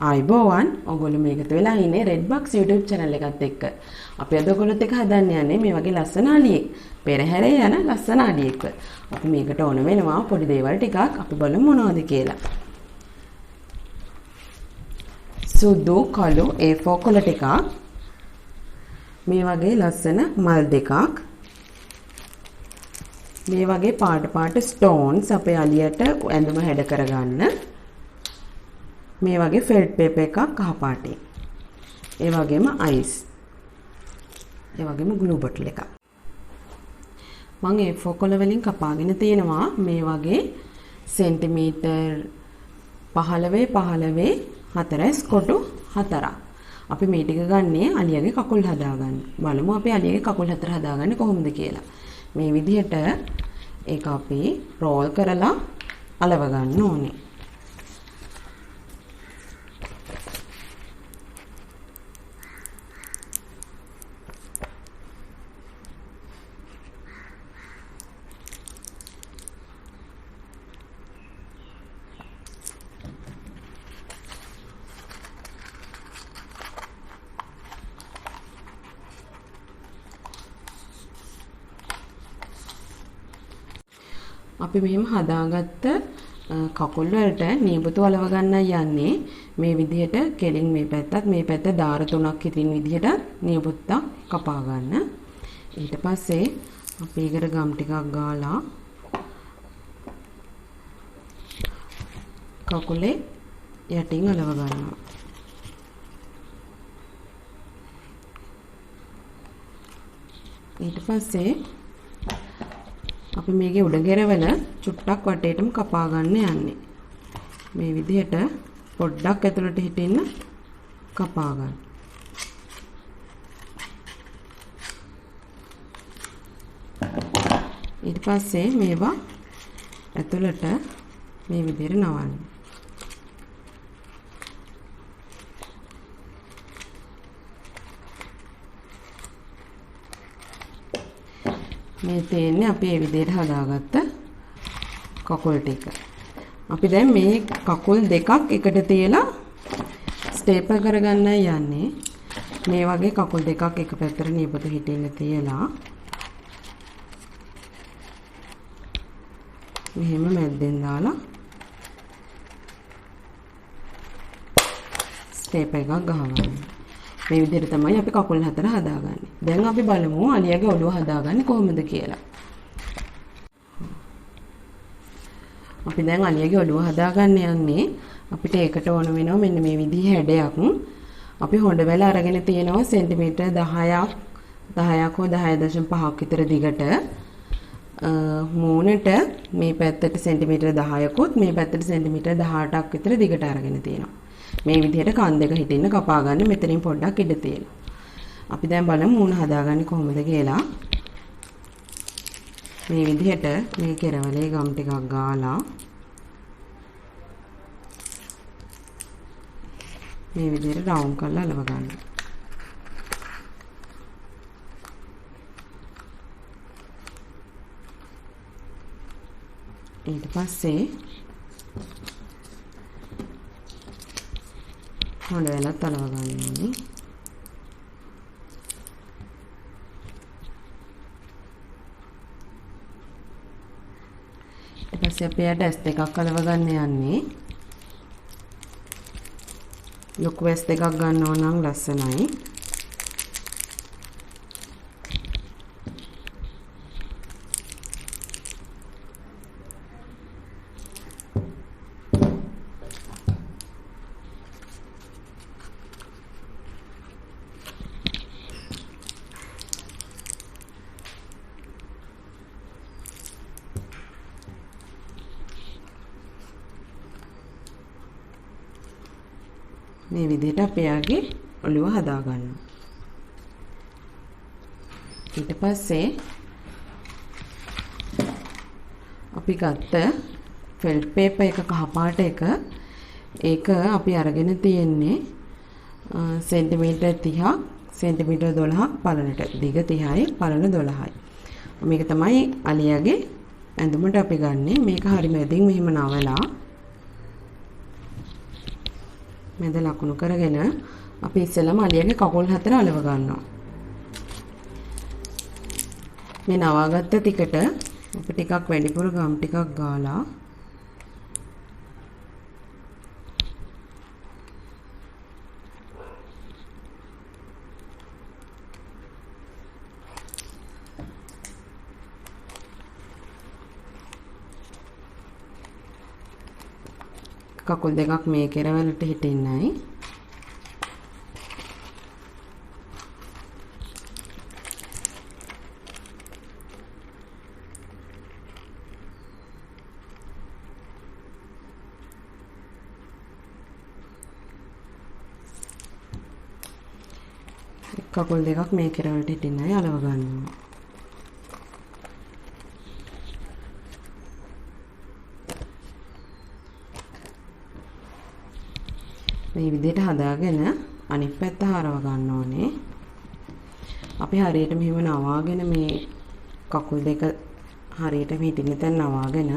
ආයිබෝවන් ඔයගොල්ලෝ මේකට වෙලා ඉන්නේ Red Box YouTube channel එකත් එක්ක. අපි අද ඔයගොල්ලොත් එක්ක හදන්න යන්නේ මේ වගේ ලස්සන අලියෙක්. පෙරහැරේ යන ලස්සන අලියෙක්. අපි මේකට ඕන වෙනවා පොඩි දේවල් ටිකක්. අපි බලමු මොනවද කියලා. සුදු කළු A4 කොළ ටිකක්. මේ වගේ ලස්සන මල් දෙකක්. මේ වගේ පාට ස්ටෝන්ස් අපේ අලියට ඇඳුම හැඩ කරගන්න. මේ වගේ ෆෙල්ට් පේපර් එකක් කහ පාටේ. ඒ වගේම අයිස්. ඒ වගේම ග්ලූ බොටල් එකක්. මම A4 කොළ වලින් කපාගෙන තියෙනවා මේ වගේ සෙන්ටිමීටර් 15 4 කොටු 4ක්. අපි මේ ටික ගන්නේ අලියගේ කකුල් හදාගන්න. බලමු අපි අලියගේ කකුල් 4 හදාගන්නේ කොහොමද කියලා. මේ විදිහට ඒක අපි රෝල් කරලා අලව ගන්න ඕනේ. අපි මෙහෙම හදාගත්ත කකුල් වලට නියපොතු අලව ගන්නයි යන්නේ. මේ විදිහට කෙලින් මේ පැත්ත දාර 3ක් හිටින් විදිහට නියපොත්තක් කපා ගන්න. ඊට පස්සේ අපි ඒකට ගම් ටිකක් ගාලා කකුලේ යටින් අලව ගන්නවා. ඊට පස්සේ අපි මේකේ උඩ ගෙරවල චුට්ටක් වටේටම කපා ගන්න යන්නේ. මේ විදිහට පොඩ්ඩක් ඇතුළට හිටින්න කපා ගන්න. ඊට පස්සේ මේවා ඇතුළට මේ විදිහට නවන්න. මේ තේන්නේ අපි මේ විදිහට හදාගත්ත කකුල් ටික. අපි දැන් මේ කකුල් දෙකක් එකට තියලා ස්ටේපල් කරගන්නයි යන්නේ. මේ වගේ කකුල් දෙකක් එක පැත්තට නියපොතු හිටින්න තියලා මෙහෙම මැද්දෙන් දාලා ස්ටේපල් එකක් ගහගන්න. මේ විදිහට තමයි අපි කකුල් 4 හදාගන්නේ. දැන් අපි බලමු අලියාගේ ඔළුව හදාගන්නේ කොහොමද කියලා. අපි දැන් අලියාගේ ඔළුව හදාගන්න යන්නේ. අපිට ඒකට ඕන වෙනවා මෙන්න මේ විදිහේ හැඩයක්. අපි හොඬ වැල අරගෙන තියෙනවා සෙන්ටිමීටර් 10ක් හෝ 10.5ක් විතර දිගට. මූණට මේ පැත්තට සෙන්ටිමීටර් 10කුත් මේ පැත්තට සෙන්ටිමීටර් 18ක් විතර දිගට අරගෙන තියෙනවා. මේ විදිහට කන් දෙක හිටින්න කපා ගන්න මෙතනින් පොඩ්ඩක් ඉඩ තියලා. අපි දැන් බලමු මූණ හදාගන්නේ කොහොමද කියලා. මේ විදිහට මේ කෙරවලේ ගම් ටිකක් ගාලා මේ විදිහට රවුන්ඩ් කරලා අලව ගන්න. ඊට පස්සේ හොඬ වෙලත් අලව ගන්න ඕනේ. ඊට පස්සේ අපි යට S දෙකක් අලව ගන්න යන්නේ. ලොකු S දෙකක් ගන්නවා නම් ලස්සනයි. මේ විදිහට අපි යාගේ ඔළුව හදා ගන්නවා. ඊට පස්සේ අපි ගත්ත ෆෙල්ට් පේපර් එක කහ පාට එක ඒක අපි අරගෙන තියෙන්නේ සෙන්ටිමීටර් 30ක් සෙන්ටිමීටර් 12ක් පළලට. දිග 30යි පළල 12යි. මේක තමයි අලියාගේ ඇඳුමට අපි ගන්නෙ. මේක හරි මැදින් මෙහෙම නවලා මැද ලකුණු කරගෙන අපි ඉස්සෙල්ලාම අලියගේ කකුල් හතර අලව ගන්නවා. මේ නවාගත්ත ටිකට අපි ටිකක් වැඩිපුර ගම් ටිකක් ගාලා කකුල් දෙකක් මේ කෙරවලට හිටින්නයි. කකුල් දෙකක් මේ කෙරවලට හිටින්නයි අලව ගන්නවා. මේ විදිහට හදාගෙන අනිත් පැත්ත හරව ගන්න ඕනේ. අපි හරියට මෙහෙම නවාගෙන මේ කකුල් දෙක හරියට හිටින්න තැන නවාගෙන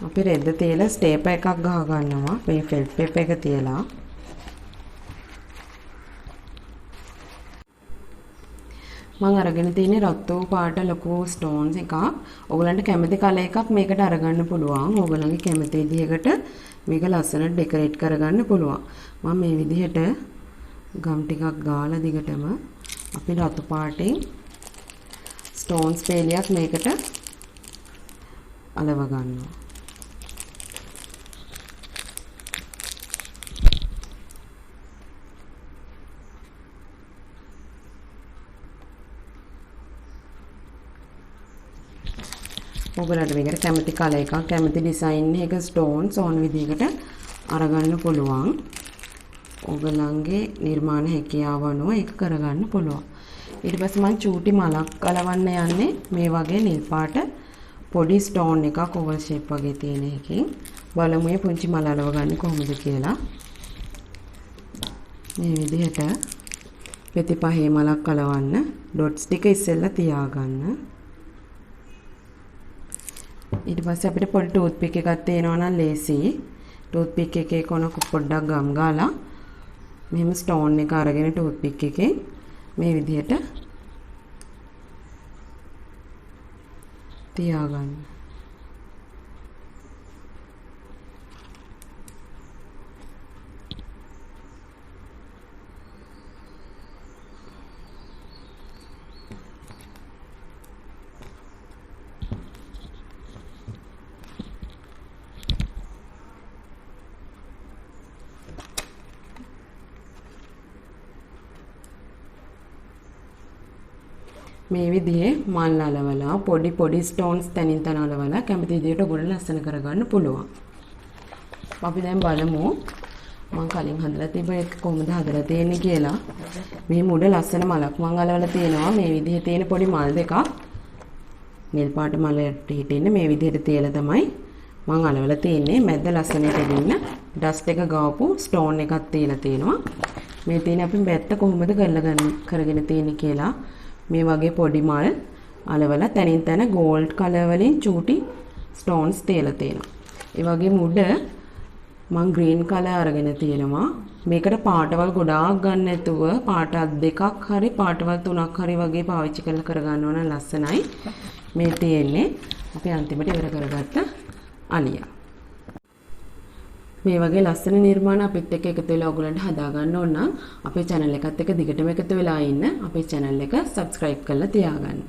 අපි රෙද්ද තියලා ස්ටේපර් එකක් ගහ ගන්නවා. මේ ෆෙල්ට් පේපර් එක තියලා මම අරගෙන තියෙන්නේ රතු පාට ලොකු ස්ටෝන්ස් එකක්. ඔයගලන්ට කැමති කලර් එකක් මේකට අරගන්න පුළුවන්. ඔයගලන්ගේ කැමති විදිහකට මේක ලස්සනට ඩෙකොරේට් කරගන්න පුළුවන්. මම මේ විදිහට ගම් ටිකක් ගාලා දිගටම අපි රතු පාටින් ස්ටෝන්ස් පේලියක් මේකට අලව ගන්නවා. ඔයගලන්ට මේකට කැමති කලර් එකක් කැමති ඩිසයින් එක ස්ටෝන්ස් ඕන විදිහකට අරගන්න පුළුවන්. ඔයගලන්ගේ නිර්මාණ හැකියාව අනුව ඒක කරගන්න පුළුවන්. ඊට පස්සේ මම චූටි මලක් අලවන්න යන්නේ මේ වගේ නිල් පාට පොඩි ස්ටෝන් එකක් ඕවල් ෂේප් වගේ තියෙන එකකින්. බලමු මේ පුංචි මල අලව ගන්න කොහොමද කියලා. මේ විදිහට පෙති පහේ මලක් අලවන්න ඩොට්ස් ටික ඉස්සෙල්ලා තියාගන්න. ඊට පස්සේ අපිට පොඩි ටූත් පික් එකක් තියෙනවා නම් ලේසි. ටූත් පික් එකේ කොනක පොඩ්ඩක් ගම් ගාලා මෙහෙම ස්ටෝන් එක අරගෙන ටූත් පික් එකේ මේ විදිහට තියාගන්න. මේ විදිහේ මල් අලවලා පොඩි ස්ටෝන්ස් තනින් තන අලවලා කැමති විදිහට ඔයගොල්ලෝ ලස්සන කරගන්න පුළුවන්. අපි දැන් බලමු මම කලින් හදලා තිබ්බ එක කොහොමද හදලා තියෙන්නේ කියලා. මේ මුඩ ලස්සන මලක් මම අලවලා තියෙනවා. මේ විදිහේ තියෙන පොඩි මල් දෙකක් නිල් පාට මලට හිටින්න මේ විදිහට තියලා තමයි මම අලවලා තියෙන්නේ. මැද්ද ලස්සනට දෙන්න ඩස්ට් එක ගාපු ස්ටෝන් එකක් තියලා තියෙනවා. මේ තියෙන අපි බැත්ත කොහොමද කරගෙන තියෙන්නේ කියලා මේ වගේ පොඩි මල් අලවලා තනින් තන ගෝල්ඩ් කලර් වලින් චූටි ස්ටෝන්ස් තියලා තියෙනවා. ඒ වගේ මුඩ මම ග්‍රීන් කලර් අරගෙන තියෙනවා. මේකට පාටවල් ගොඩාක් ගන්න නැතුව පාට දෙකක් හරි පාටවල් තුනක් හරි වගේ පාවිච්චි කරලා කරගන්න ඕන ලස්සනයි. මේ තියෙන්නේ අපි අන්තිමට ඉවර කරගත්ත අලියා. මේ වගේ ලස්සන නිර්මාණ අපිත් එක්ක එකතු වෙලා ඔයගලන්ට හදා ගන්න ඕන නම් අපේ channel එකත් එක්ක දිගටම එකතු වෙලා ඉන්න අපේ channel එක subscribe කරලා තියාගන්න.